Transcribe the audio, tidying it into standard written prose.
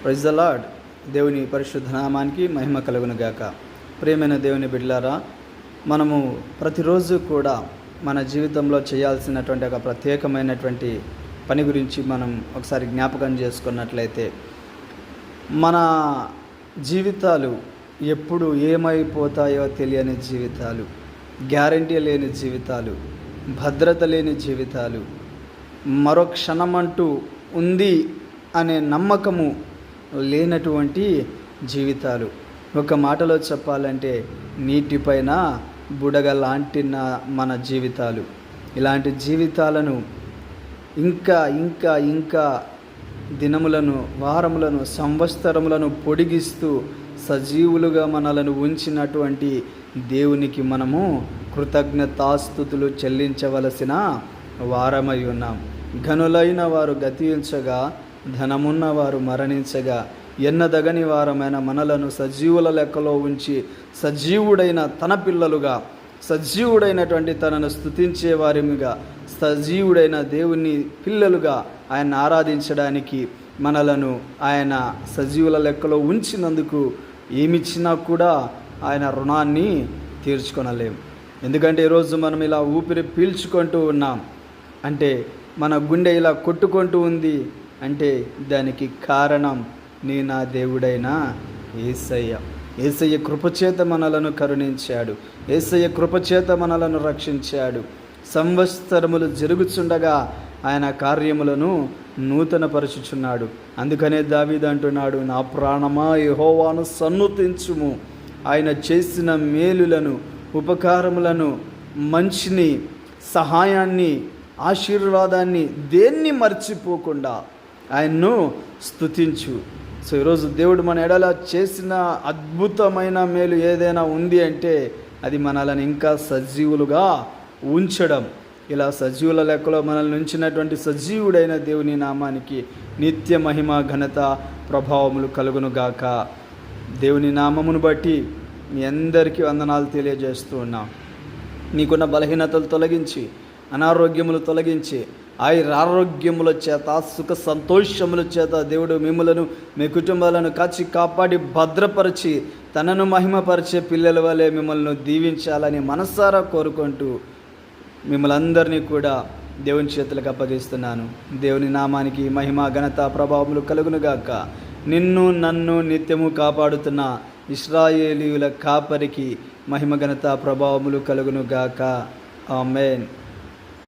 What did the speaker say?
Praise the lord. దేవుని పరిశుద్ధ నామానికి మహిమ కలుగును గాక. ప్రియమైన దేవుని బిడ్డలారా, మనము ప్రతిరోజు కూడా మన జీవితంలో చేయాల్సినటువంటి ఒక ప్రత్యేకమైనటువంటి పని గురించి మనం ఒకసారి జ్ఞాపకం చేసుకున్నట్లయితే, మన జీవితాలు ఎప్పుడు ఏమైపోతాయో తెలియని జీవితాలు, గ్యారంటీ లేని జీవితాలు, భద్రత లేని జీవితాలు, మరో క్షణమంటూ ఉంది అనే నమ్మకము లేనటువంటి జీవితాలు. ఒక మాటలో చెప్పాలంటే నీటిపైన బుడగ లాంటి మన జీవితాలు. ఇలాంటి జీవితాలను ఇంకా ఇంకా ఇంకా దినములను, వారములను, సంవత్సరములను పొడిగిస్తూ సజీవులుగా మనలను ఉంచినటువంటి దేవునికి మనము కృతజ్ఞతాస్తుతులు చెల్లించవలసిన వారమై ఉన్నాం. ఘనులైన వారు గతించగా, ధనమున్నవారు మరణించగా, ఎన్నదగని వారమైన మనలను సజీవుల లెక్కలో ఉంచి సజీవుడైన తన పిల్లలుగా, సజీవుడైనటువంటి తనను స్తుతించే వారిగా, సజీవుడైన దేవుని పిల్లలుగా ఆయన ఆరాధించడానికి మనలను ఆయన సజీవుల లెక్కలో ఉంచినందుకు ఏమిచ్చినా కూడా ఆయన రుణాన్ని తీర్చుకొనలేం. ఎందుకంటే ఈరోజు మనం ఇలా ఊపిరి పీల్చుకుంటూ ఉన్నాం అంటే, మన గుండె ఇలా కొట్టుకుంటూ ఉంది అంటే దానికి కారణం నా దేవుడైన యేసయ్య. యేసయ్య కృపచేత మనలను కరుణించాడు. యేసయ్య కృపచేత మనలను రక్షించాడు. సంవత్సరములు జరుగుచుండగా ఆయన కార్యములను నూతనపరచుచున్నాడు. అందుకనే దావీదు అంటున్నాడు, నా ప్రాణమా యెహోవాను సన్నుతించుము, ఆయన చేసిన మేలులను, ఉపకారములను, మంచిని, సహాయాన్ని, ఆశీర్వాదాన్ని దేన్ని మర్చిపోకుండా ఆయన్ను స్తుతించు. సో ఈరోజు దేవుడు మన ఎడల చేసిన అద్భుతమైన మేలు ఏదైనా ఉంది అంటే అది మనల్ని ఇంకా సజీవులుగా ఉంచడం. ఇలా సజీవుల లెక్కలో మనల్ని ఉంచినటువంటి సజీవుడైన దేవుని నామానికి నిత్య మహిమ, ఘనత, ప్రభావములు కలుగునుగాక. దేవుని నామమును బట్టి మీ అందరికీ వందనాలు తెలియజేస్తూ ఉన్నాం. మీకున్న బలహీనతలు తొలగించి, అనారోగ్యములు తొలగించి, ఆరోగ్యముల చేత, సుఖ సంతోషముల చేత దేవుడు మిమ్మలను, మీ కుటుంబాలను కాచి కాపాడి భద్రపరిచి తనను మహిమపరిచే పిల్లల వలె మిమ్మల్ని దీవించాలని మనసారా కోరుకుంటూ మిమ్మల్ని అందరినీ కూడా దేవుని చేతులకు అప్పగిస్తున్నాను. దేవుని నామానికి మహిమ, ఘనత, ప్రభావములు కలుగునుగాక. నిన్ను నన్ను నిత్యము కాపాడుతున్న ఇశ్రాయేలీయుల కాపరికి మహిమ, ఘనత, ప్రభావములు కలుగునుగాక. ఆమేన్.